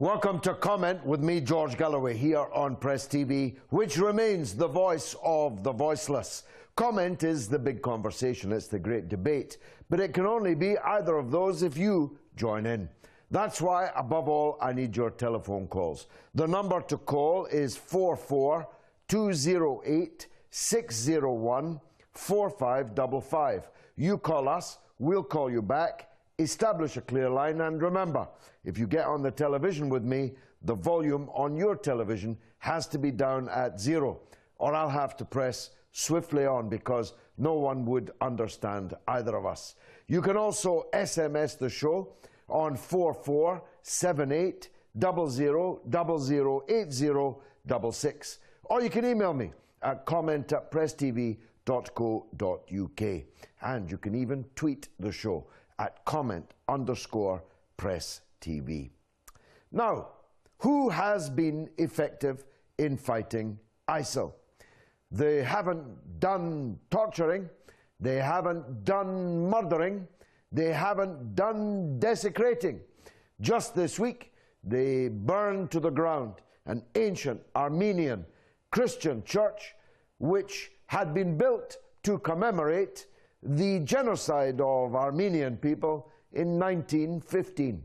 Welcome to Comment with me, George Galloway, here on Press TV, which remains the voice of the voiceless. Comment is the big conversation, it's the great debate, but it can only be either of those if you join in. That's why, above all, I need your telephone calls. The number to call is 44-208-601-4555. You call us, we'll call you back. Establish a clear line, and remember, if you get on the television with me, the volume on your television has to be down at 0, or I'll have to press swiftly on because no one would understand either of us. You can also SMS the show on 447800008066, or you can email me at comment@presstv.co.uk, and you can even tweet the show at comment_presstv. Now, who has been effective in fighting ISIL? They haven't done torturing, they haven't done murdering, they haven't done desecrating. Just this week, they burned to the ground an ancient Armenian Christian church which had been built to commemorate the genocide of Armenian people in 1915.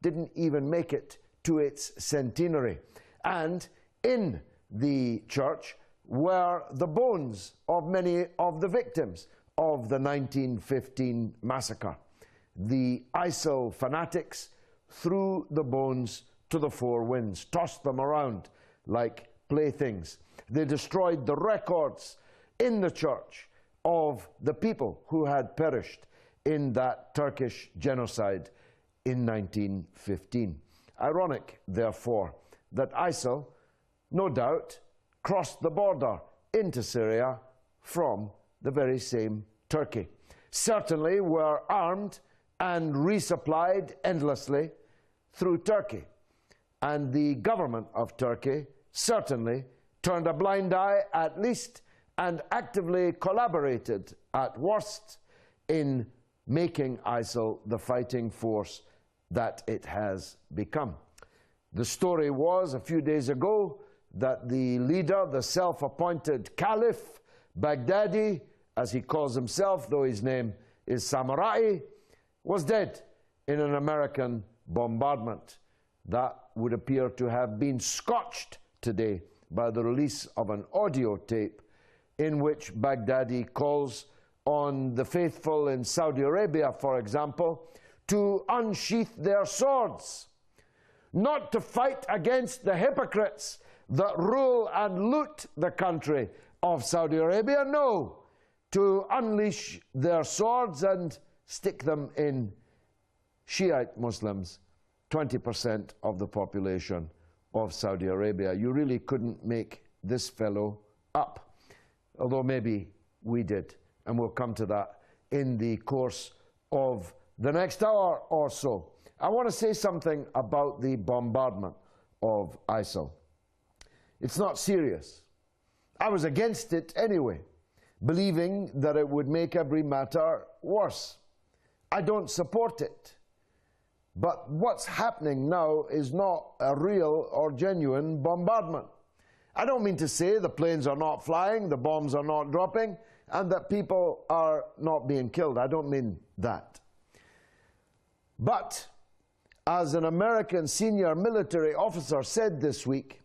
Didn't even make it to its centenary. And in the church were the bones of many of the victims of the 1915 massacre. The ISIL fanatics threw the bones to the four winds, tossed them around like playthings. They destroyed the records in the church of the people who had perished in that Turkish genocide in 1915. Ironic, therefore, that ISIL, no doubt, crossed the border into Syria from the very same Turkey. Certainly were armed and resupplied endlessly through Turkey. And the government of Turkey certainly turned a blind eye, at least, and actively collaborated, at worst, in making ISIL the fighting force that it has become. The story was, a few days ago, that the leader, the self-appointed Caliph, Baghdadi, as he calls himself, though his name is Samurai, was dead in an American bombardment. That would appear to have been scotched today by the release of an audio tape in which Baghdadi calls on the faithful in Saudi Arabia, for example, to unsheath their swords, not to fight against the hypocrites that rule and loot the country of Saudi Arabia, no, to unleash their swords and stick them in Shiite Muslims, 20% of the population of Saudi Arabia. You really couldn't make this fellow up. Although maybe we did, and we'll come to that in the course of the next hour or so. I want to say something about the bombardment of ISIL. It's not serious. I was against it anyway, believing that it would make every matter worse. I don't support it. But what's happening now is not a real or genuine bombardment. I don't mean to say the planes are not flying, the bombs are not dropping, and that people are not being killed. I don't mean that. But, as an American senior military officer said this week,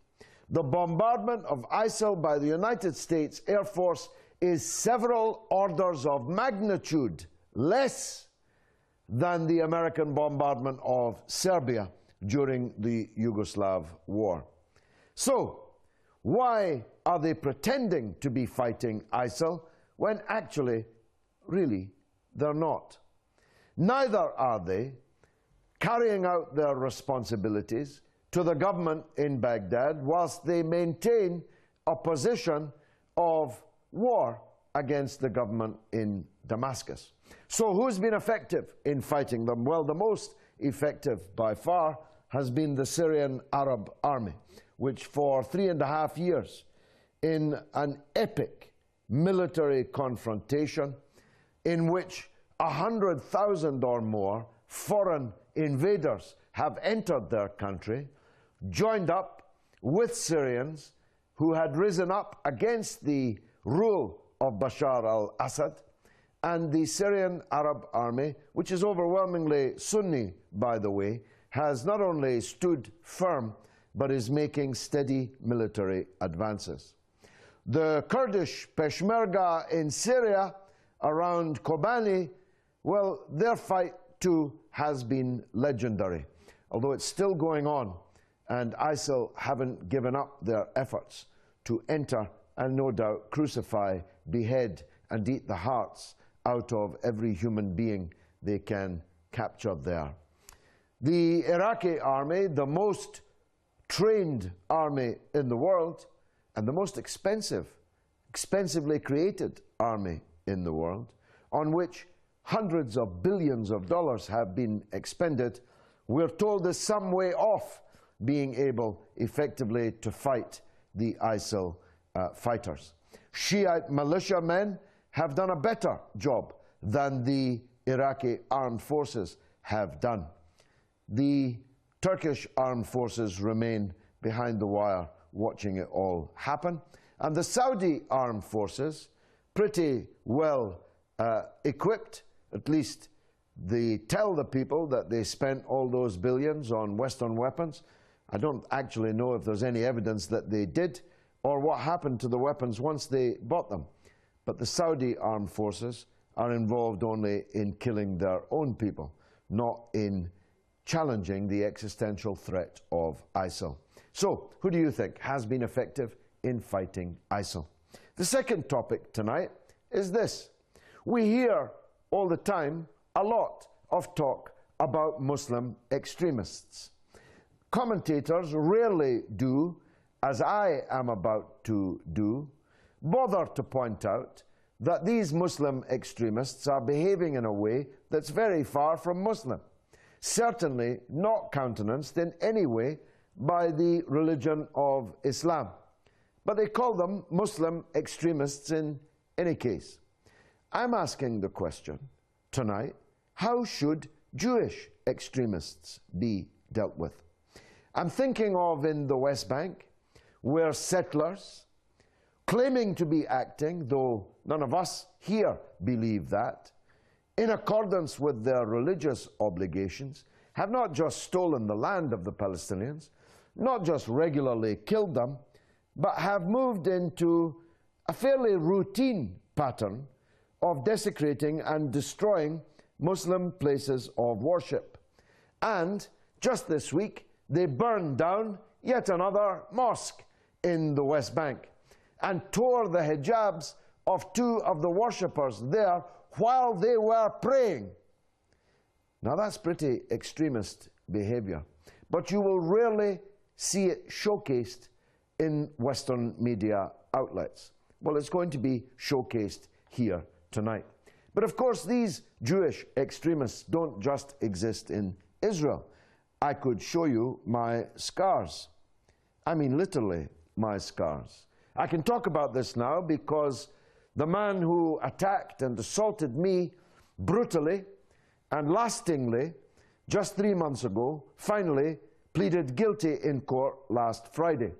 the bombardment of ISIL by the United States Air Force is several orders of magnitude less than the American bombardment of Serbia during the Yugoslav war. So, why are they pretending to be fighting ISIL when actually, really, they're not? Neither are they carrying out their responsibilities to the government in Baghdad whilst they maintain a position of war against the government in Damascus. So who's been effective in fighting them? Well, the most effective by far has been the Syrian Arab Army, which for 3.5 years, in an epic military confrontation in which 100,000 or more foreign invaders have entered their country, joined up with Syrians who had risen up against the rule of Bashar al-Assad, and the Syrian Arab army, which is overwhelmingly Sunni, by the way, has not only stood firm, but is making steady military advances. The Kurdish Peshmerga in Syria around Kobani, well, their fight too has been legendary, although it's still going on, and ISIL haven't given up their efforts to enter and no doubt crucify, behead, and eat the hearts out of every human being they can capture there. The Iraqi army, the most trained army in the world, and the most expensively created army in the world, on which hundreds of billions of dollars have been expended, we're told is some way off being able effectively to fight the ISIL fighters. Shiite militiamen have done a better job than the Iraqi armed forces have done. The Turkish armed forces remain behind the wire watching it all happen. And the Saudi armed forces, pretty well equipped, at least they tell the people that they spent all those billions on Western weapons. I don't actually know if there's any evidence that they did or what happened to the weapons once they bought them. But the Saudi armed forces are involved only in killing their own people, not in challenging the existential threat of ISIL. So, who do you think has been effective in fighting ISIL? The second topic tonight is this. We hear all the time a lot of talk about Muslim extremists. Commentators rarely do, as I am about to do, bother to point out that these Muslim extremists are behaving in a way that's very far from Muslim, certainly not countenanced in any way by the religion of Islam. But they call them Muslim extremists in any case. I'm asking the question tonight, how should Jewish extremists be dealt with? I'm thinking of in the West Bank, where settlers, claiming to be acting, though none of us here believe that, in accordance with their religious obligations, have not just stolen the land of the Palestinians, not just regularly killed them, but have moved into a fairly routine pattern of desecrating and destroying Muslim places of worship. And just this week, they burned down yet another mosque in the West Bank and tore the hijabs of two of the worshippers there while they were praying. Now that's pretty extremist behavior, but you will rarely see it showcased in Western media outlets. Well, it's going to be showcased here tonight. But of course, these Jewish extremists don't just exist in Israel. I could show you my scars. I mean, literally, my scars. I can talk about this now because the man who attacked and assaulted me brutally and lastingly just 3 months ago finally pleaded guilty in court last Friday.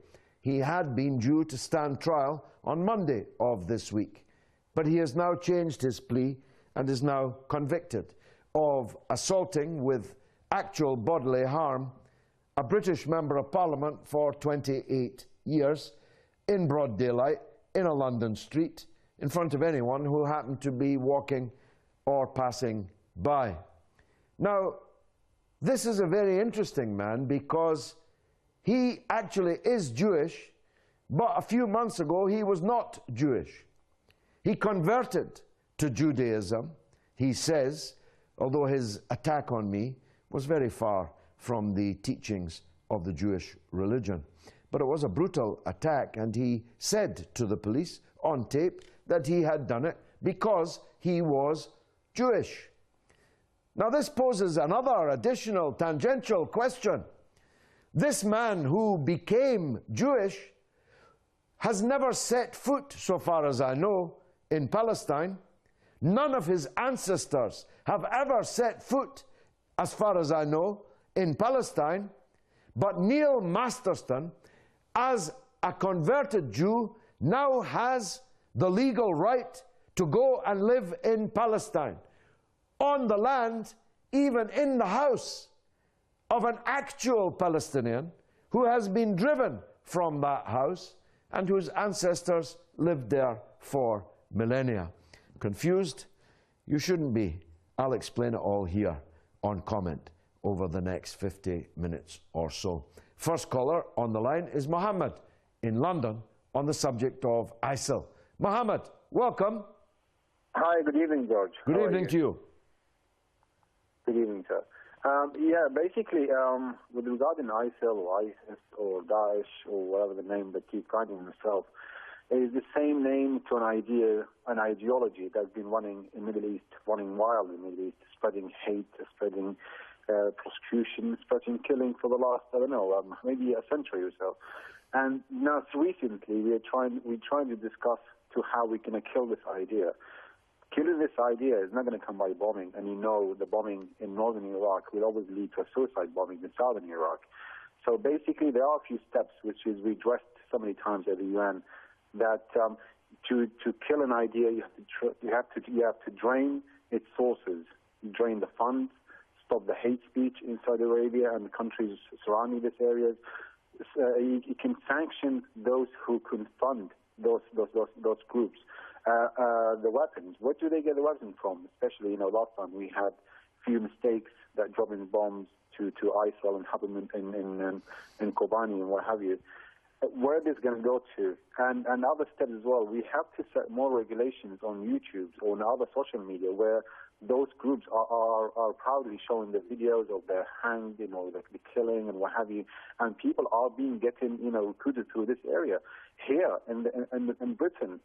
He had been due to stand trial on Monday of this week, but he has now changed his plea and is now convicted of assaulting with actual bodily harm a British Member of Parliament for 28 years in broad daylight in a London street in front of anyone who happened to be walking or passing by. Now, this is a very interesting man because he actually is Jewish, but a few months ago he was not Jewish. He converted to Judaism, he says, although his attack on me was very far from the teachings of the Jewish religion. But it was a brutal attack, and he said to the police on tape that he had done it because he was Jewish. Now this poses another additional tangential question. This man who became Jewish has never set foot, so far as I know, in Palestine. None of his ancestors have ever set foot, as far as I know, in Palestine. But Neil Masterson, as a converted Jew, now has the legal right to go and live in Palestine, on the land, even in the house of an actual Palestinian who has been driven from that house and whose ancestors lived there for millennia. Confused? You shouldn't be. I'll explain it all here on comment over the next 50 minutes or so. First caller on the line is Mohammed in London on the subject of ISIL. Mohammed, welcome. Hi, good evening, George. Good evening to you. Good evening, sir. Yeah, basically, with regarding ISIL or ISIS or Daesh or whatever the name they keep finding themselves, it is the same name to an idea, an ideology that's been running in the Middle East, running wild in the Middle East, spreading hate, spreading prosecution, spreading killing for the last, I don't know, maybe a century or so. And now, recently, we're trying to discuss to how we can kill this idea. Killing this idea is not going to come by bombing, and you know the bombing in northern Iraq will always lead to a suicide bombing in southern Iraq. So basically, there are a few steps which is we addressed so many times at the UN that to kill an idea, you have to drain its sources, drain the funds, stop the hate speech in Saudi Arabia and the countries surrounding these areas. You can sanction those who can fund those groups. The weapons, where do they get the weapons from? Especially, last time we had few mistakes that dropping bombs to ISIL and happened in Kobani and what have you. Where this going to go to? And other steps as well. We have to set more regulations on YouTube or on other social media where those groups are proudly showing the videos of their hanged, the killing and what have you, and people are getting recruited through this area. Here in Britain,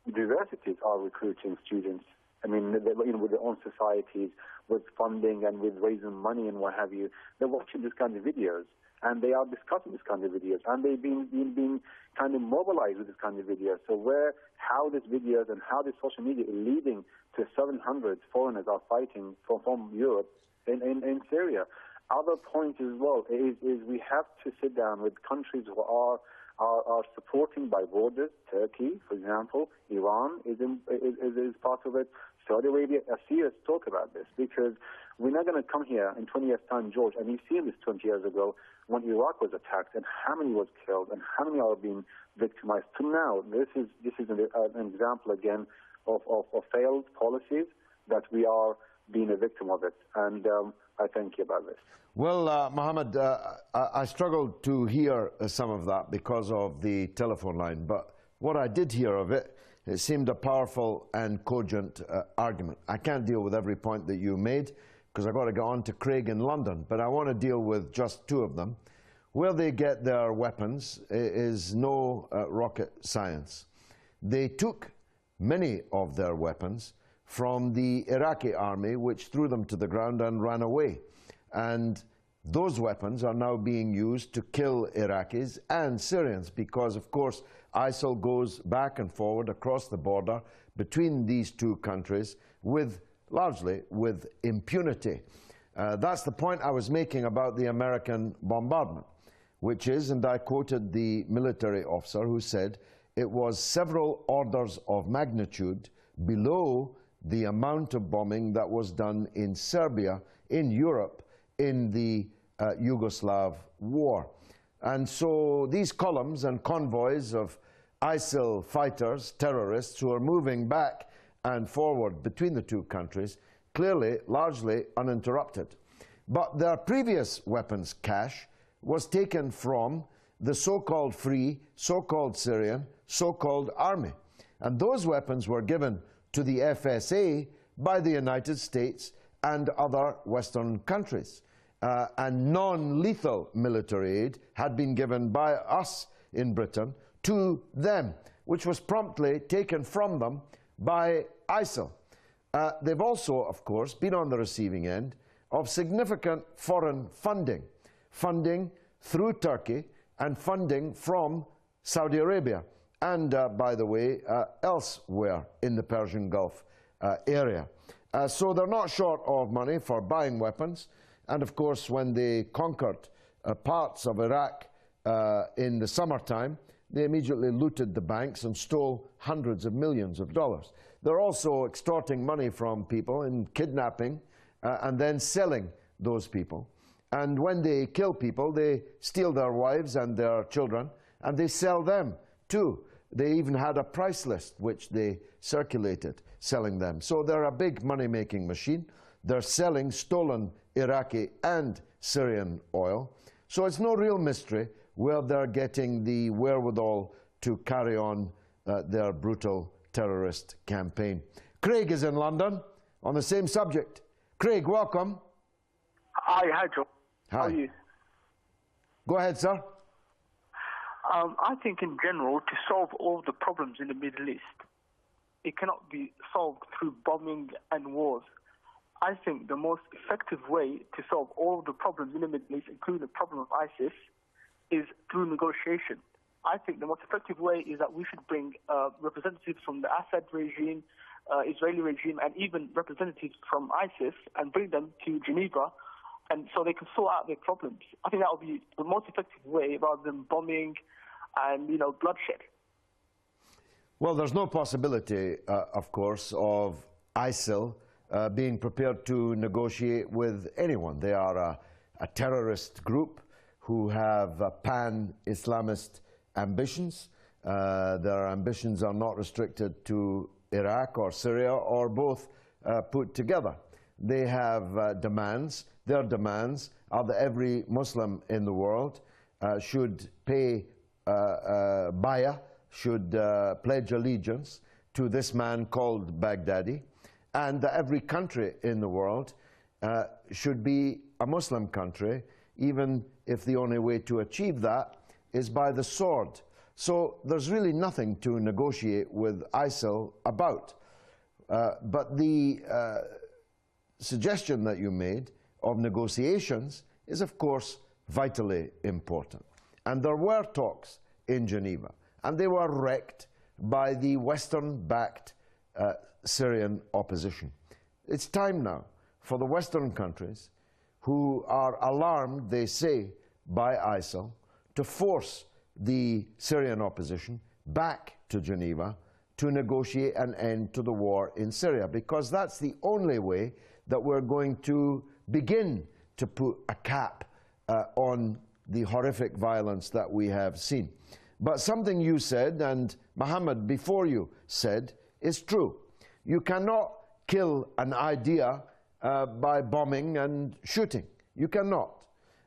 universities are recruiting students. I mean, with their own societies, with funding and with raising money and what have you. They're watching this kind of videos, and they are discussing this kind of videos, and they've been kind of mobilized with this kind of videos. So how these videos and how this social media is leading to 700 foreigners are fighting from Europe in Syria. Other point as well is we have to sit down with countries who are supporting by borders. Turkey, for example, Iran is part of it. Saudi Arabia, a serious talk about this, because we're not going to come here in 20 years' time, George, and you've seen this 20 years ago when Iraq was attacked and how many was killed and how many are being victimized. To now, this is an example again of failed policies that we are being a victim of it. And I thank you about this. Well, Mohammed, I struggled to hear some of that because of the telephone line, but what I did hear of it, it seemed a powerful and cogent argument. I can't deal with every point that you made because I've got to go on to Craig in London, but I want to deal with just two of them. Where they get their weapons is no rocket science. They took many of their weapons from the Iraqi army, which threw them to the ground and ran away. And those weapons are now being used to kill Iraqis and Syrians because, of course, ISIL goes back and forward across the border between these two countries largely with impunity. That's the point I was making about the American bombardment, which is, and I quoted the military officer who said, it was several orders of magnitude below the amount of bombing that was done in Serbia, in Europe, in the Yugoslav war. And so these columns and convoys of ISIL fighters, terrorists, who are moving back and forward between the two countries, clearly, largely uninterrupted. But their previous weapons cache was taken from the so-called free, so-called Syrian, so-called army. And those weapons were given to the FSA by the United States and other Western countries. And non-lethal military aid had been given by us in Britain to them, which was promptly taken from them by ISIL. They've also, of course, been on the receiving end of significant foreign funding through Turkey and funding from Saudi Arabia and, by the way, elsewhere in the Persian Gulf area. So they're not short of money for buying weapons. And, of course, when they conquered parts of Iraq in the summertime, they immediately looted the banks and stole hundreds of millions of dollars. They're also extorting money from people and kidnapping and then selling those people. And when they kill people, they steal their wives and their children, and they sell them too. They even had a price list which they circulated, selling them. So they're a big money-making machine. They're selling stolen Iraqi and Syrian oil. So it's no real mystery where they're getting the wherewithal to carry on their brutal terrorist campaign. Craig is in London on the same subject. Craig, welcome. Hi, Joe. Hi. How are you? Go ahead, sir. I think in general, to solve all the problems in the Middle East, it cannot be solved through bombing and wars. I think the most effective way to solve all the problems in the Middle East, including the problem of ISIS, is through negotiation. I think the most effective way is that we should bring representatives from the Assad regime, Israeli regime, and even representatives from ISIS and bring them to Geneva, and so they can sort out their problems. I think that would be the most effective way rather than bombing and, bloodshed. Well, there's no possibility, of course, of ISIL being prepared to negotiate with anyone. They are a terrorist group who have pan-Islamist ambitions. Their ambitions are not restricted to Iraq or Syria or both put together. They have demands. Their demands are that every Muslim in the world should pay bayah, should pledge allegiance to this man called Baghdadi, and that every country in the world should be a Muslim country, even if the only way to achieve that is by the sword. So there's really nothing to negotiate with ISIL about. But the suggestion that you made of negotiations is, of course, vitally important. And there were talks in Geneva, and they were wrecked by the Western-backed Syrian opposition. It's time now for the Western countries, who are alarmed, they say, by ISIL, to force the Syrian opposition back to Geneva to negotiate an end to the war in Syria, because that's the only way that we're going to begin to put a cap on the horrific violence that we have seen. But something you said, and Mohammed before you said, is true. You cannot kill an idea by bombing and shooting. You cannot.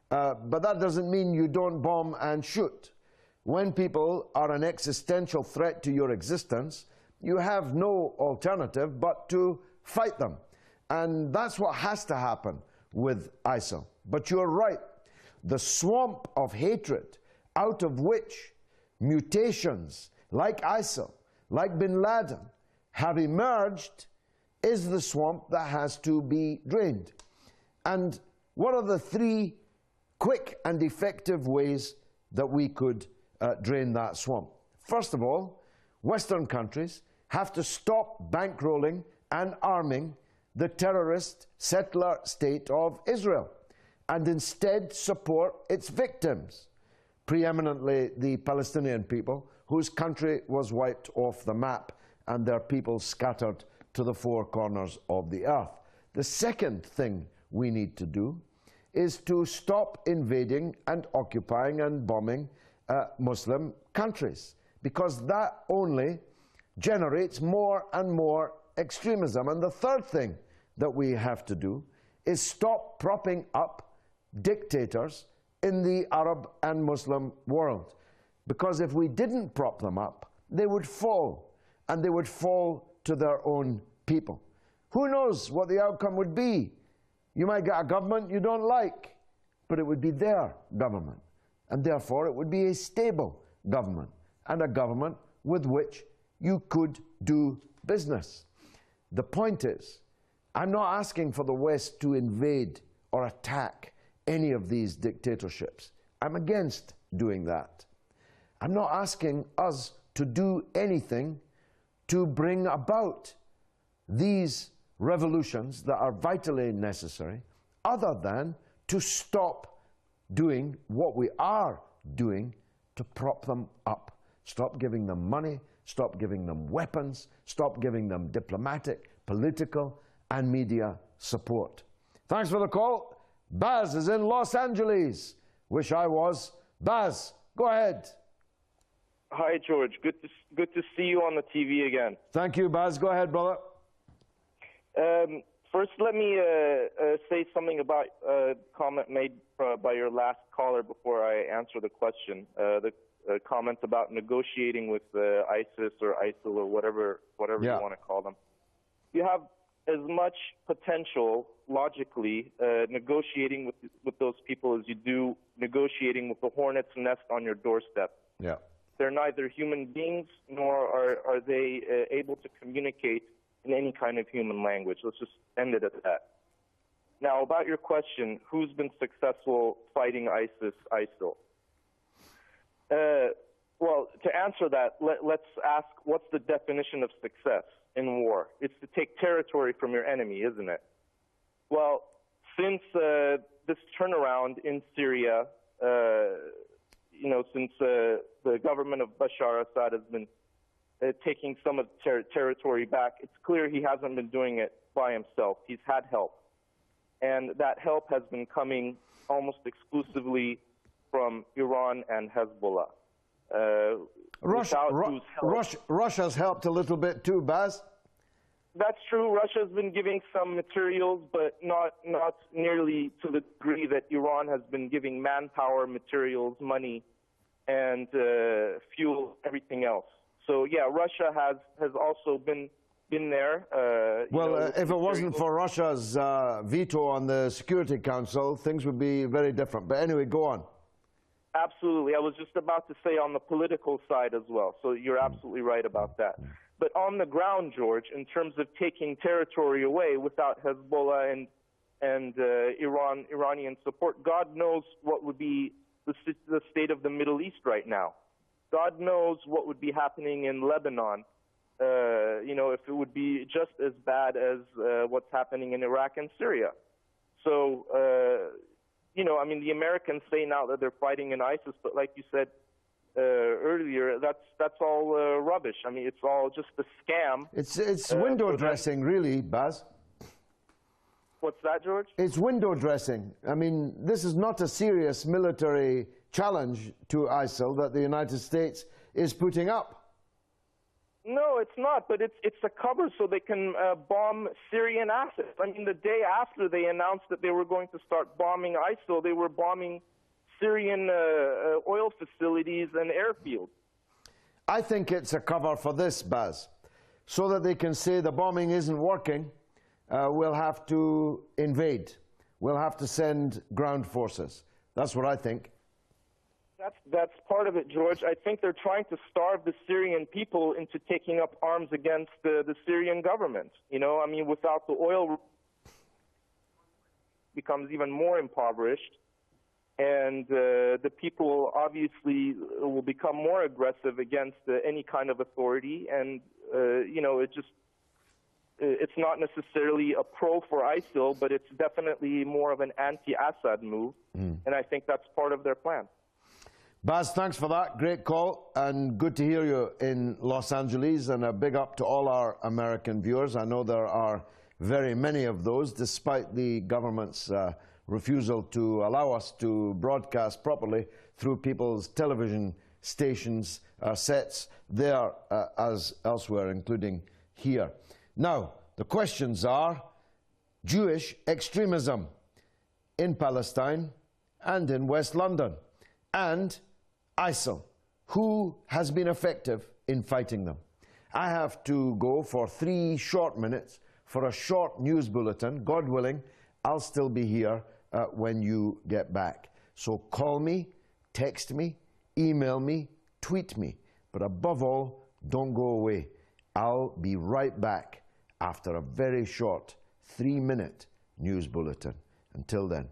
But that doesn't mean you don't bomb and shoot. When people are an existential threat to your existence, you have no alternative but to fight them. And that's what has to happen with ISIL. But you're right. The swamp of hatred out of which mutations like ISIL, like bin Laden, have emerged is the swamp that has to be drained. And what are the three quick and effective ways that we could drain that swamp? First of all, Western countries have to stop bankrolling and arming the terrorist settler state of Israel and instead support its victims, preeminently the Palestinian people, whose country was wiped off the map and their people scattered to the four corners of the earth. The second thing we need to do is to stop invading and occupying and bombing Muslim countries, because that only generates more and more extremism. And the third thing that we have to do is stop propping up dictators in the Arab and Muslim world. Because if we didn't prop them up, they would fall, and they would fall to their own people. Who knows what the outcome would be? You might get a government you don't like, but it would be their government, and therefore it would be a stable government, and a government with which you could do business. The point is, I'm not asking for the West to invade or attack any of these dictatorships. I'm against doing that. I'm not asking us to do anything to bring about these revolutions that are vitally necessary, other than to stop doing what we are doing to prop them up. Stop giving them money, stop giving them weapons, stop giving them diplomatic, political, and media support. Thanks for the call. Baz is in Los Angeles. Wish I was. Baz, go ahead. Hi, George. Good to see you on the TV again. Thank you, Baz. Go ahead, brother. First, let me say something about a comment made by your last caller before I answer the question. The comment about negotiating with ISIS or ISIL or whatever you want to call them. You have as much potential, logically, negotiating with those people as you do negotiating with the hornet's nest on your doorstep. Yeah. They're neither human beings nor are they able to communicate in any kind of human language. Let's just end it at that. Now, about your question, who's been successful fighting ISIS, ISIL? Well, to answer that, let's ask, what's the definition of success in war? It's to take territory from your enemy, isn't it? Well, since this turnaround in Syria, since the government of Bashar Assad has been taking some of the territory back, it's clear he hasn't been doing it by himself. He's had help. And that help has been coming almost exclusively from Iran and Hezbollah. Russia's helped a little bit too, Baz. That's true. Russia's been giving some materials, but not nearly to the degree that Iran has been giving manpower, materials, money, and fuel, everything else. So yeah, Russia has also been there. If it wasn't for Russia's veto on the Security Council, things would be very different. But anyway, go on. Absolutely. I was just about to say on the political side as well. So you're absolutely right about that. But on the ground, George, in terms of taking territory away without Hezbollah and Iranian support, God knows what would be the state of the Middle East right now. God knows what would be happening in Lebanon. If it would be just as bad as what's happening in Iraq and Syria. So, the Americans say now that they're fighting in ISIS, but like you said earlier, that's all rubbish. I mean, it's all just a scam. It's window dressing, really, Baz. What's that, George? It's window dressing. I mean, this is not a serious military challenge to ISIL that the United States is putting up. No, it's not, but it's a cover so they can bomb Syrian assets. I mean, the day after they announced that they were going to start bombing ISIL, they were bombing Syrian oil facilities and airfields. I think it's a cover for this, Baz, so that they can say the bombing isn't working, we'll have to invade. We'll have to send ground forces. That's what I think. That's part of it, George. I think they're trying to starve the Syrian people into taking up arms against the Syrian government. Without the oil, becomes even more impoverished, and the people obviously will become more aggressive against any kind of authority. And it's not necessarily a pro for ISIL, but it's definitely more of an anti-Assad move, and I think that's part of their plan. Baz, thanks for that. Great call, and good to hear you in Los Angeles, and a big up to all our American viewers. I know there are very many of those, despite the government's refusal to allow us to broadcast properly through people's television stations, sets there as elsewhere, including here. Now, the questions are Jewish extremism in Palestine and in West London, and ISIL, who has been effective in fighting them? I have to go for 3 short minutes for a short news bulletin. God willing, I'll still be here when you get back. So call me, text me, email me, tweet me. But above all, don't go away. I'll be right back after a very short 3-minute news bulletin. Until then.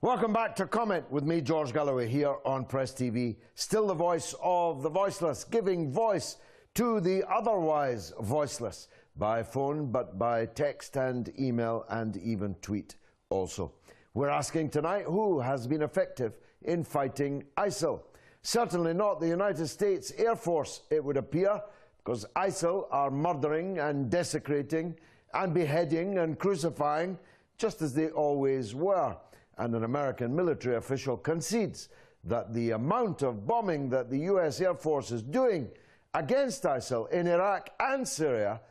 Welcome back to Comment with me, George Galloway, here on Press TV. Still the voice of the voiceless, giving voice to the otherwise voiceless by phone, but by text and email and even tweet also. We're asking tonight who has been effective in fighting ISIL. Certainly not the United States Air Force, it would appear, because ISIL are murdering and desecrating and beheading and crucifying just as they always were. And an American military official concedes that the amount of bombing that the US Air Force is doing against ISIL in Iraq and Syria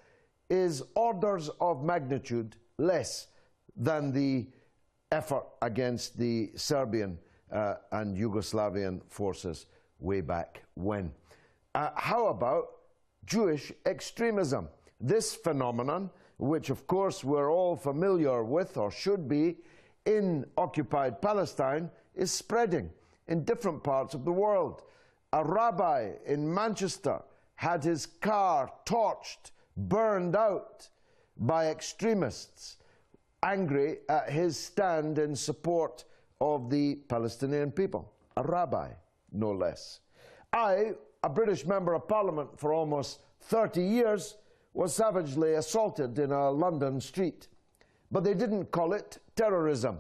is orders of magnitude less than the effort against the Serbian and Yugoslavian forces way back when. How about Jewish extremism? This phenomenon, which of course we're all familiar with, or should be, in occupied Palestine, is spreading in different parts of the world. A rabbi in Manchester had his car torched, burned out by extremists, angry at his stand in support of the Palestinian people. A rabbi, no less. I, a British Member of Parliament for almost 30 years, was savagely assaulted in a London street. But they didn't call it terrorism.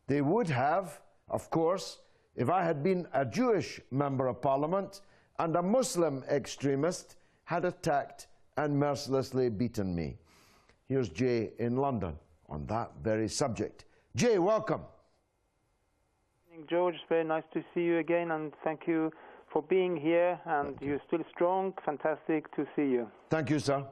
They would have, of course, if I had been a Jewish Member of Parliament and a Muslim extremist had attacked and mercilessly beaten me. Here's Jay in London on that very subject. Jay, welcome. George, it's very nice to see you again, and thank you for being here, and you're still strong. Fantastic to see you. Thank you, sir.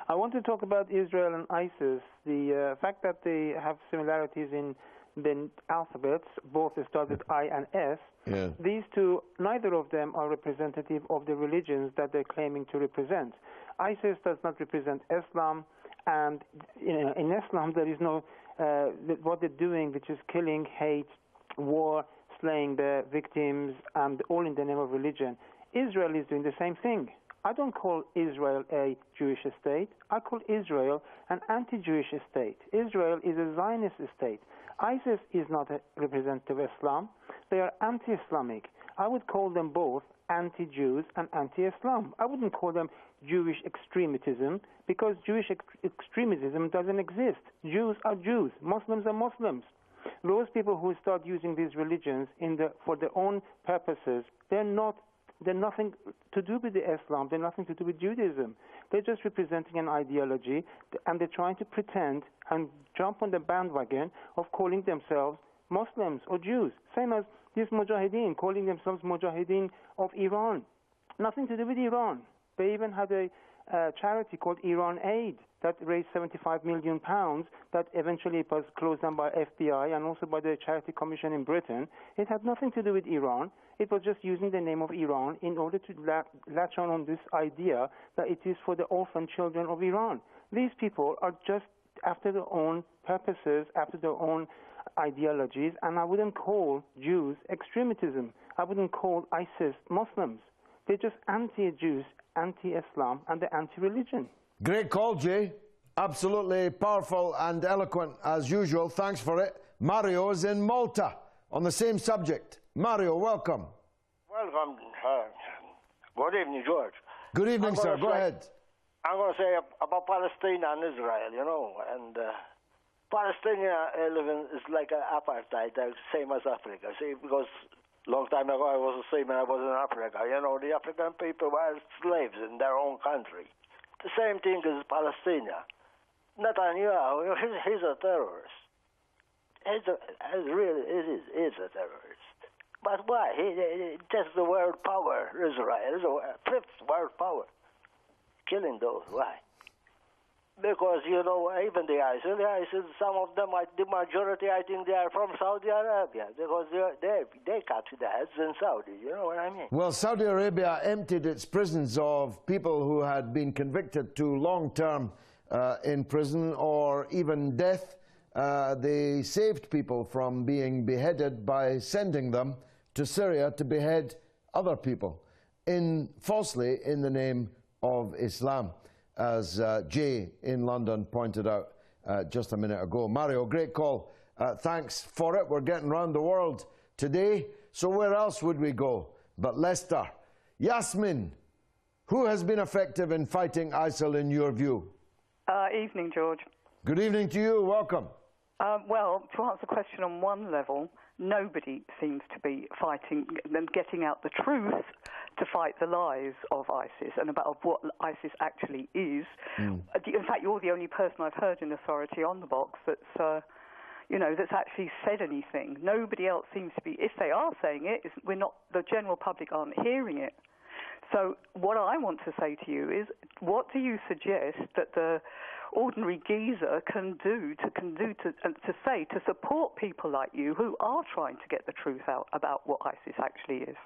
I want to talk about Israel and ISIS. The fact that they have similarities in the alphabets, both start with I and S. Yeah. These two, neither of them are representative of the religions that they're claiming to represent. ISIS does not represent Islam, and in Islam there is no, what they're doing, which is killing, hate, war, slaying the victims, and all in the name of religion. Israel is doing the same thing. I don't call Israel a Jewish state. I call Israel an anti-Jewish state. Israel is a Zionist state. ISIS is not a representative of Islam. They are anti-Islamic. I would call them both anti-Jews and anti-Islam. I wouldn't call them Jewish extremism, because Jewish extremism doesn't exist. Jews are Jews. Muslims are Muslims. Those people who start using these religions for their own purposes, they're nothing to do with Islam. They're nothing to do with Judaism. They're just representing an ideology, and they're trying to pretend and jump on the bandwagon of calling themselves Muslims or Jews. Same as these Mujahideen calling themselves Mujahideen of Iran. Nothing to do with Iran. They even had a charity called Iran Aid that raised £75 million that eventually was closed down by FBI and also by the Charity Commission in Britain. It had nothing to do with Iran. It was just using the name of Iran in order to latch on this idea that it is for the orphan children of Iran. These people are just after their own purposes, after their own ideologies, and I wouldn't call Jews extremism. I wouldn't call ISIS Muslims. They're just anti-Jews, anti-Islam, and they're anti-religion. Great call, Jay. Absolutely powerful and eloquent as usual. Thanks for it. Mario is in Malta on the same subject. Mario, welcome. Welcome. Good evening, George. Good evening, sir. Go ahead. I'm going to say about Palestine and Israel, you know, and Palestinian living is like an apartheid, same as Africa. See, because long time ago I was the same when I was in Africa. You know, the African people were slaves in their own country. The same thing is Palestine. Netanyahu, he's a terrorist. He's a terrorist. But why? He tests the world power. Israel is a fifth world power. Killing those. Why? Because, you know, even the ISIS, some of them, the majority, I think they are from Saudi Arabia, because they cut the heads in Saudi, you know what I mean? Well, Saudi Arabia emptied its prisons of people who had been convicted to long-term in prison or even death. They saved people from being beheaded by sending them to Syria to behead other people, falsely in the name of Islam, as Jay in London pointed out just a minute ago. Mario, great call Thanks for it. We're getting around the world today. So where else would we go but Leicester? Yasmin, who has been effective in fighting ISIL in your view? Evening, George. Good evening to you. Welcome. Well, to answer the question on one level, nobody seems to be fighting and getting out the truth to fight the lies of ISIS and about what ISIS actually is. In fact, you're the only person I've heard in authority on the box that's, that's actually said anything. Nobody else seems to be. If they are saying it, the general public aren't hearing it. So what I want to say to you is, what do you suggest that the ordinary geezer can do to support people like you who are trying to get the truth out about what ISIS actually is?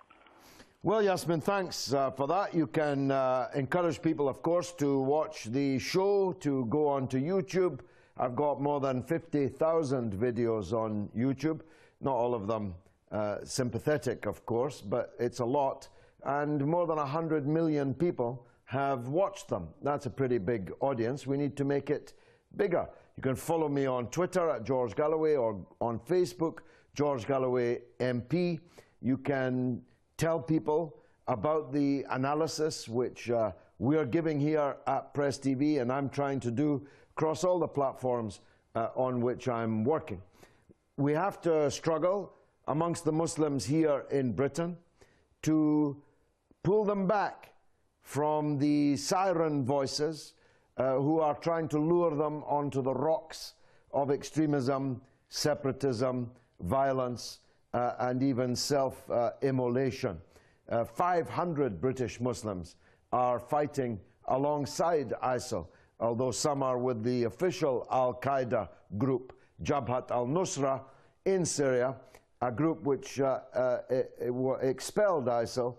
Well, Yasmin, thanks for that. You can encourage people, of course, to watch the show, to go onto YouTube. I've got more than 50,000 videos on YouTube. Not all of them sympathetic, of course, but it's a lot. And more than 100 million people have watched them. That's a pretty big audience. We need to make it bigger. You can follow me on Twitter at George Galloway, or on Facebook, George Galloway MP. You can tell people about the analysis which we're giving here at Press TV, and I'm trying to do across all the platforms on which I'm working. We have to struggle amongst the Muslims here in Britain to pull them back from the siren voices who are trying to lure them onto the rocks of extremism, separatism, violence, and even self-immolation. 500 British Muslims are fighting alongside ISIL, although some are with the official al-Qaeda group, Jabhat al-Nusra, in Syria, a group which expelled ISIL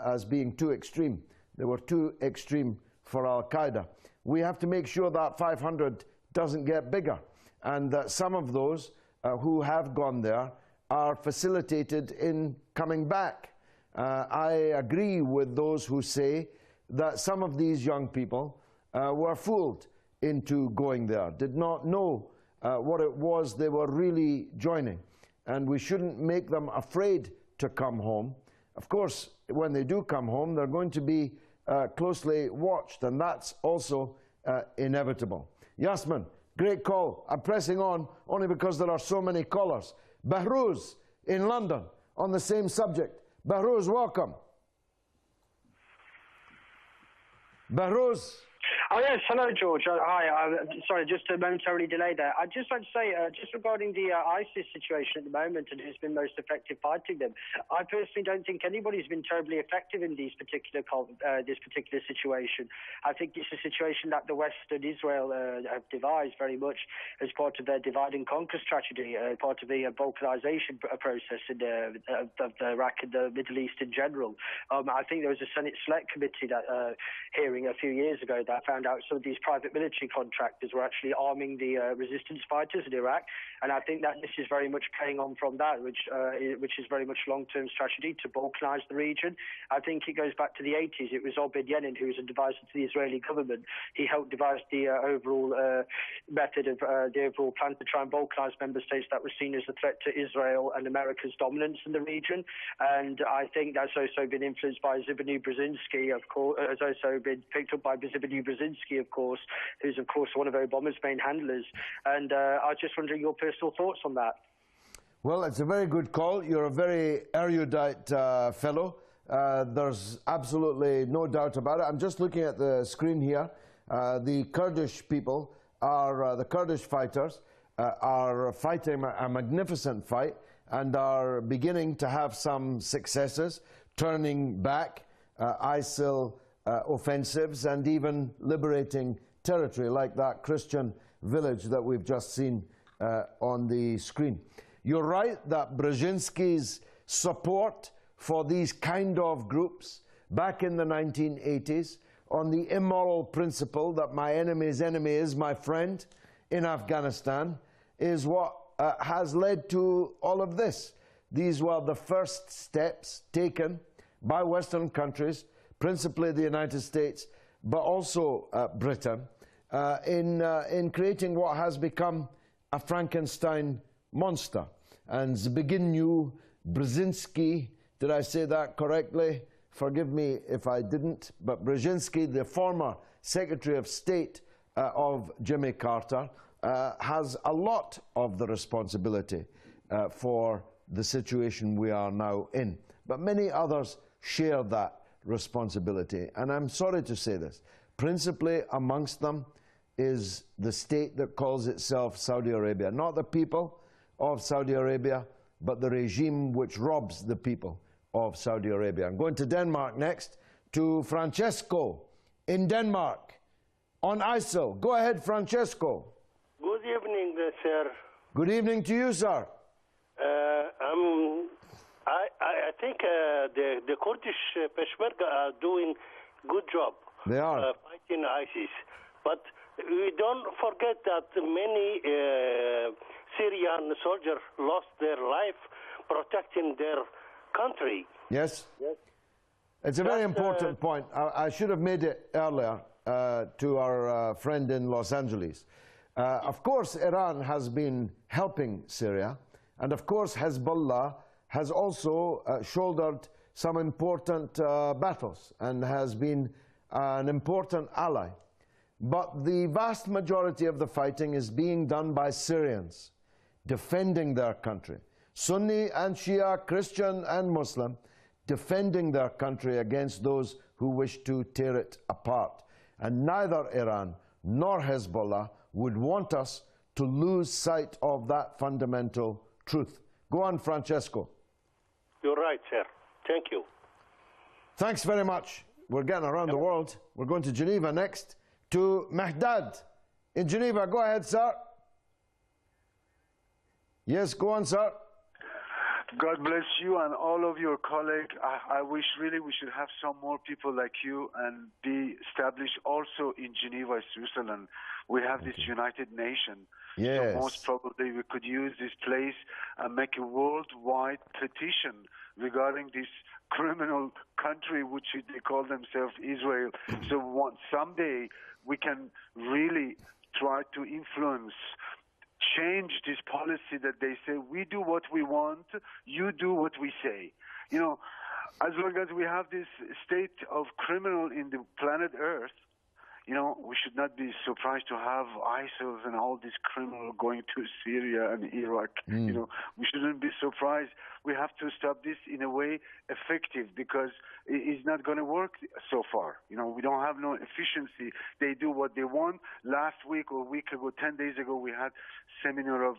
as being too extreme. They were too extreme for al-Qaeda. We have to make sure that 500 doesn't get bigger, and that some of those who have gone there are facilitated in coming back. I agree with those who say that some of these young people were fooled into going there, did not know what it was they were really joining, and we shouldn't make them afraid to come home. Of course, when they do come home, they're going to be closely watched, and that's also inevitable. Yasmin, great call. I'm pressing on only because there are so many callers. Bahrouz in London on the same subject. Bahrouz, welcome. Bahrouz. Oh, yes. Hello, George. Hi. Sorry, just a momentarily delay there. I'd just like to say, just regarding the ISIS situation at the moment and who's been most effective fighting them, I personally don't think anybody's been terribly effective in this particular situation. I think it's a situation that the West and Israel have devised very much as part of their divide and conquer strategy, part of the balkanization process of Iraq and the Middle East in general. I think there was a Senate Select Committee that hearing a few years ago that found out some of these private military contractors were actually arming the resistance fighters in Iraq, and I think that this is very much playing on from that, which is very much long-term strategy to balkanize the region. I think it goes back to the 80s. It was Obed Yenin who was an advisor to the Israeli government. He helped devise the overall method of the overall plan to try and balkanize member states that were seen as a threat to Israel and America's dominance in the region. And I think that's also been influenced by Zbigniew Brzezinski, of course, has also been picked up by Zbigniew Brzezinski, of course, who's, of course, one of Obama's main handlers. And I was just wondering your personal thoughts on that. Well, it's a very good call. You're a very erudite fellow. There's absolutely no doubt about it. I'm just looking at the screen here. The Kurdish people are, the Kurdish fighters are fighting a magnificent fight and are beginning to have some successes, turning back ISIL offensives and even liberating territory like that Christian village that we've just seen on the screen. You're right that Brzezinski's support for these kind of groups back in the 1980s on the immoral principle that my enemy's enemy is my friend in Afghanistan is what has led to all of this. These were the first steps taken by Western countries, principally the United States, but also Britain, in creating what has become a Frankenstein monster. And Zbigniew Brzezinski, did I say that correctly? Forgive me if I didn't, but Brzezinski, the former Secretary of State of Jimmy Carter, has a lot of the responsibility for the situation we are now in. But many others share that responsibility. And I'm sorry to say this. Principally amongst them is the state that calls itself Saudi Arabia. Not the people of Saudi Arabia, but the regime which robs the people of Saudi Arabia. I'm going to Denmark next, to Francesco in Denmark on ISIL. Go ahead, Francesco. Good evening, sir. Good evening to you, sir. I think the Kurdish Peshmerga are doing good job. They are. Fighting ISIS. But we don't forget that many Syrian soldiers lost their life protecting their country. Yes. Yes. It's a very important point. I should have made it earlier to our friend in Los Angeles. Of course, Iran has been helping Syria, and of course, Hezbollah has also shouldered some important battles and has been an important ally. But the vast majority of the fighting is being done by Syrians defending their country. Sunni and Shia, Christian and Muslim, defending their country against those who wish to tear it apart. And neither Iran nor Hezbollah would want us to lose sight of that fundamental truth. Go on, Francesco. You're right, sir. Thank you. Thanks very much. We're getting around the world. We're going to Geneva next, to Mehdad in Geneva. Go ahead, sir. Yes, go on, sir. God bless you and all of your colleagues. I wish really we should have some more people like you and be established also in Geneva, Switzerland. We have this United Nations. Yes. So most probably we could use this place and make a worldwide petition regarding this criminal country which they call themselves Israel. So someday we can really try to influence, change this policy that they say, we do what we want, you do what we say. You know, as long as we have this state of criminal in the planet Earth, you know, we should not be surprised to have ISIL and all these criminals going to Syria and Iraq. You know, we shouldn't be surprised. We have to stop this in a way effective, because it's not going to work so far. You know, we don't have no efficiency. They do what they want. Last week or a week ago, 10 days ago, we had seminar of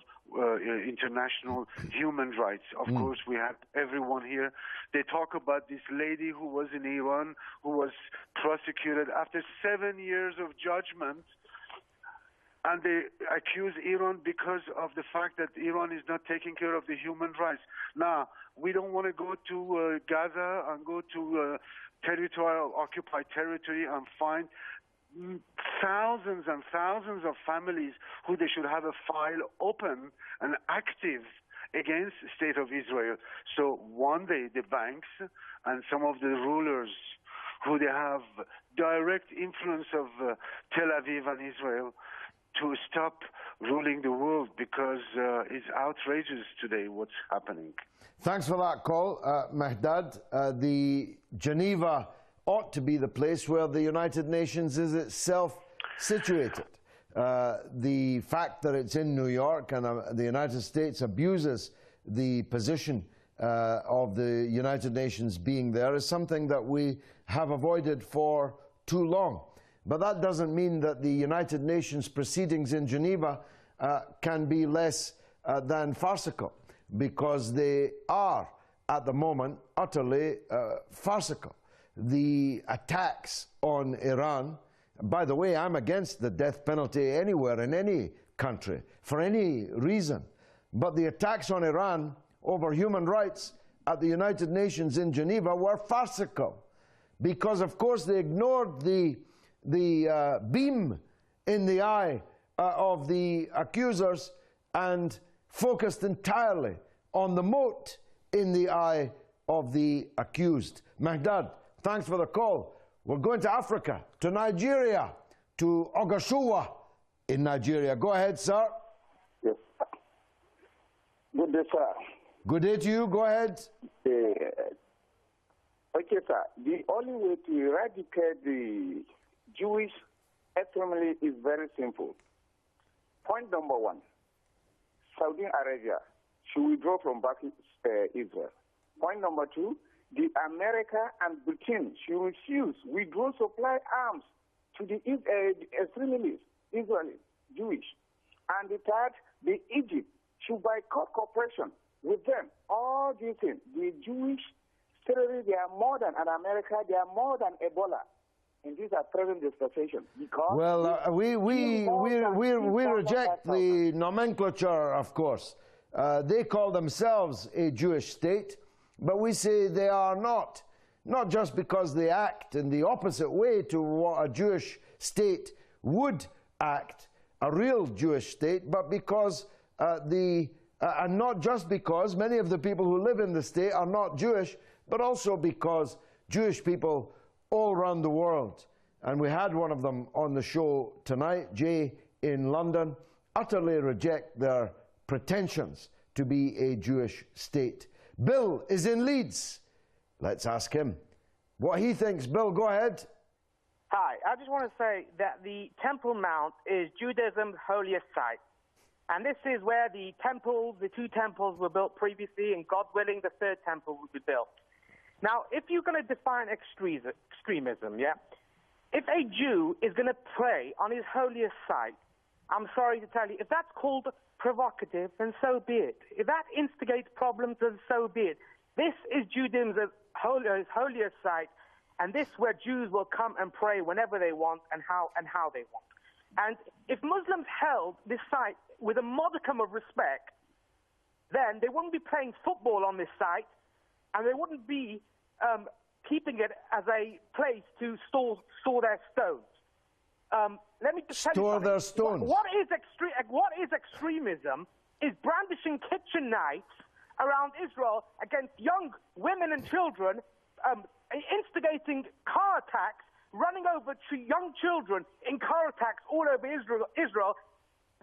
international human rights. Of course, we had everyone here. They talk about this lady who was in Iran, who was prosecuted after 7 years of judgment, and they accuse Iran because of the fact that Iran is not taking care of the human rights. Now, we don't want to go to Gaza and go to occupied territory and find thousands and thousands of families who they should have a file open and active against the state of Israel. So one day the banks and some of the rulers who they have direct influence of Tel Aviv and Israel to stop ruling the world, because it's outrageous today what's happening. Thanks for that call, Mehdad. The Geneva ought to be the place where the United Nations is itself situated. The fact that it's in New York and the United States abuses the position of the United Nations being there is something that we have avoided for too long. But that doesn't mean that the United Nations proceedings in Geneva can be less than farcical, because they are, at the moment, utterly farcical. The attacks on Iran, by the way, I'm against the death penalty anywhere in any country, for any reason. But the attacks on Iran over human rights at the United Nations in Geneva were farcical, because, of course, they ignored the beam in the eye of the accusers and focused entirely on the mote in the eye of the accused. Mehdad, thanks for the call. We're going to Africa, to Nigeria, to Ogashuwa in Nigeria. Go ahead, sir. Yes. Good day, sir. Good day to you. Go ahead. Okay, sir. The only way to eradicate the Jewish extremism is very simple. Point number one, Saudi Arabia should withdraw from Israel. Point number two, the America and Britain should refuse withdraw supply arms to the extremists, Israelis, Jewish. And the third, the Egypt should boycott cooperation with them. All these things, the Jewish terrorists, they are more than America, they are more than Ebola. And these are present dispensations. Well, we reject the nomenclature, of course. They call themselves a Jewish state, but we say they are not just because they act in the opposite way to what a Jewish state would act, a real Jewish state, but because and not just because many of the people who live in the state are not Jewish, but also because Jewish people all around the world, and we had one of them on the show tonight, Jay in London, utterly reject their pretensions to be a Jewish state. Bill is in Leeds. Let's ask him what he thinks. Bill, go ahead. Hi, I just want to say that the Temple Mount is Judaism's holiest site. And this is where the two temples were built previously, and God willing, the third temple will be built. Now, if you're going to define extremism, yeah, if a Jew is going to pray on his holiest site, I'm sorry to tell you, if that's called provocative, then so be it. If that instigates problems, then so be it. This is Judaism's holiest site, and this is where Jews will come and pray whenever they want and how they want. And if Muslims held this site with a modicum of respect, then they wouldn't be playing football on this site, and they wouldn't be keeping it as a place to store their stones. Let me just tell you something. Their stones. What is extremism is brandishing kitchen knives around Israel against young women and children, instigating car attacks, running over to young children in car attacks all over Israel.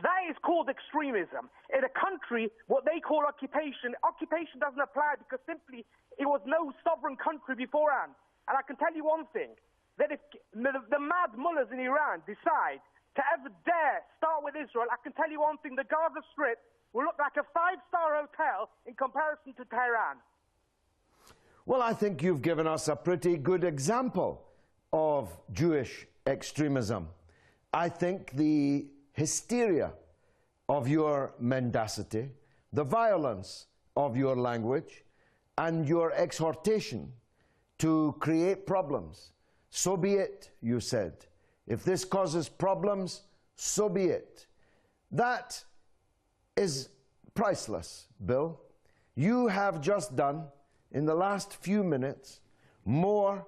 That is called extremism. In a country, what they call occupation doesn't apply because simply it was no sovereign country beforehand. And I can tell you one thing, that if the mad mullahs in Iran decide to ever dare start with Israel, I can tell you one thing, the Gaza Strip will look like a five-star hotel in comparison to Tehran. Well, I think you've given us a pretty good example of Jewish extremism. I think the hysteria of your mendacity, the violence of your language, and your exhortation to create problems. So be it, you said. If this causes problems, so be it. That is priceless, Bill. You have just done, in the last few minutes, more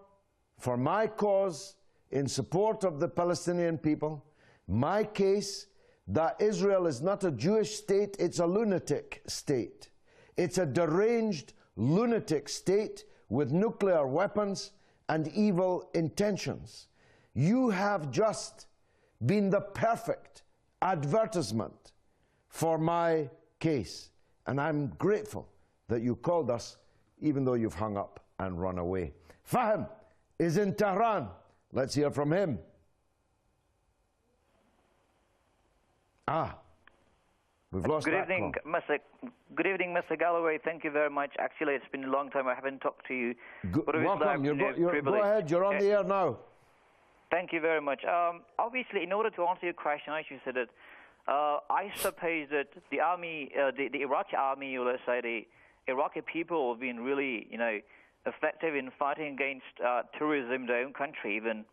for my cause in support of the Palestinian people, my case that Israel is not a Jewish state, it's a lunatic state. It's a deranged lunatic state with nuclear weapons and evil intentions. You have just been the perfect advertisement for my case, and I'm grateful that you called us, even though you've hung up and run away. Fahim is in Tehran. Let's hear from him. We've lost Good evening, Mr. Galloway. Thank you very much. Actually, it's been a long time I haven't talked to you. Welcome. Go ahead. You're on the air now. Thank you very much. Obviously, in order to answer your question, I should say that I suppose that the army, the Iraqi army, or let's say the Iraqi people, have been really, effective in fighting against terrorism in their own country, even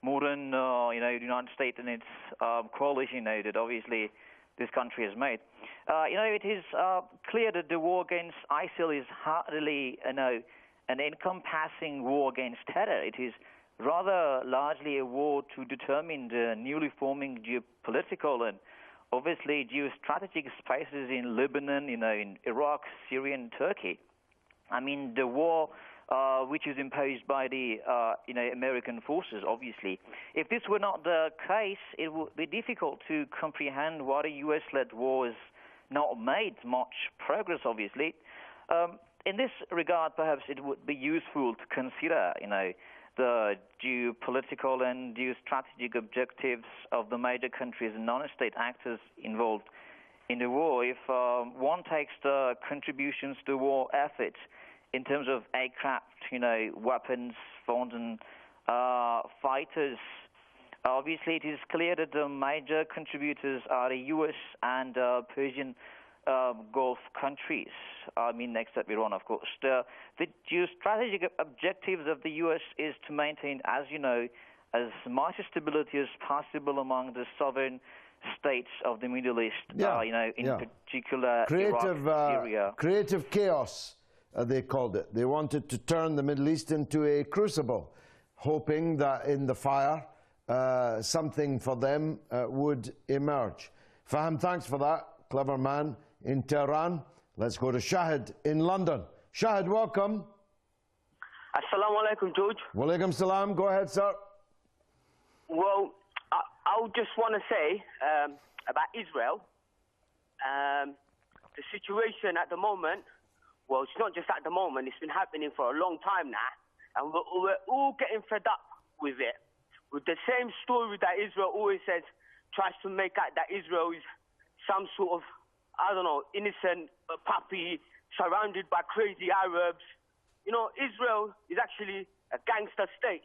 more than the United States and its coalition that obviously this country has made. It is clear that the war against ISIL is hardly an encompassing war against terror. It is rather largely a war to determine the newly forming geopolitical and obviously geostrategic spaces in Lebanon, in Iraq, Syria, and Turkey. I mean, the war which is imposed by the American forces, obviously. If this were not the case, it would be difficult to comprehend what a U.S.-led war is not made much progress, obviously. In this regard, perhaps it would be useful to consider, the geopolitical and geostrategic objectives of the major countries and non-state actors involved in the war. If one takes the contributions to war efforts in terms of aircraft, weapons, funds, and fighters, obviously it is clear that the major contributors are the U.S. and Persian Gulf countries. Next to Iran, of course. The geostrategic objectives of the U.S. is to maintain, as you know, as much stability as possible among the southern states of the Middle East, particular Iraq, Syria. Creative chaos, they called it. They wanted to turn the Middle East into a crucible, hoping that in the fire something for them would emerge. Fahim, thanks for that. Clever man in Tehran. Let's go to Shahid in London. Shahid, welcome. Assalamu alaikum, George. Wa alaikum salam. Go ahead, sir. Well, I would just want to say about Israel, the situation at the moment, well, it's not just at the moment, it's been happening for a long time now, and we're all getting fed up with it. With the same story that Israel always says, tries to make out that Israel is some sort of, innocent puppy surrounded by crazy Arabs. Israel is actually a gangster state.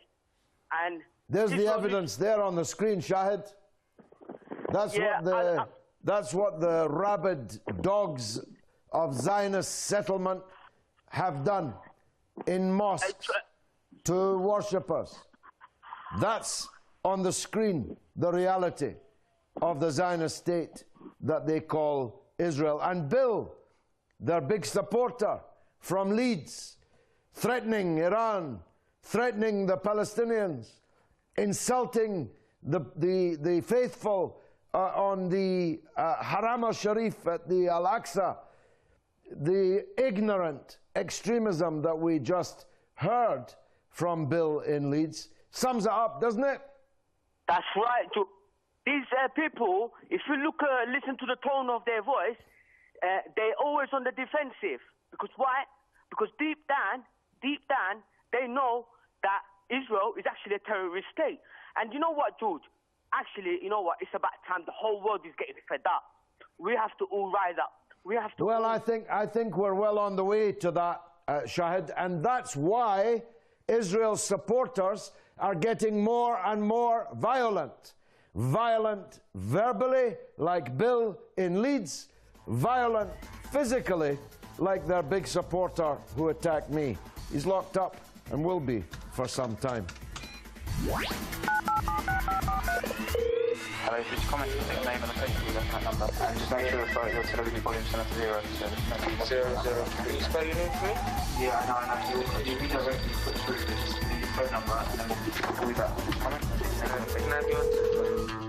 And there's the evidence there on the screen, Shahid. That's what the rabid dogs of Zionist settlement have done in mosques to worshippers. That's on the screen, the reality of the Zionist state that they call Israel. And Bill, their big supporter from Leeds, threatening Iran, threatening the Palestinians, insulting the faithful on the Haram al-Sharif at the Al-Aqsa, the ignorant extremism that we just heard from Bill in Leeds sums it up, doesn't it? That's right. These people, if you listen to the tone of their voice, they're always on the defensive. Because why? Because deep down, they know that Israel is actually a terrorist state. And you know what, George? Actually, you know what? It's about time. The whole world is getting fed up. We have to all rise up. We have to. Well, I think we're well on the way to that, Shahid, and that's why Israel's supporters are getting more and more violent. Violent verbally, like Bill in Leeds. Violent physically, like their big supporter who attacked me. He's locked up and will be for some time. Hello, just comment your name and the place you left that number. And just make sure your television volume is set to 0. So 003. Can you spell your name for me? Yeah, I know. You redirect me, put through the phone number, and then we'll call you back. Comment. And then can I have your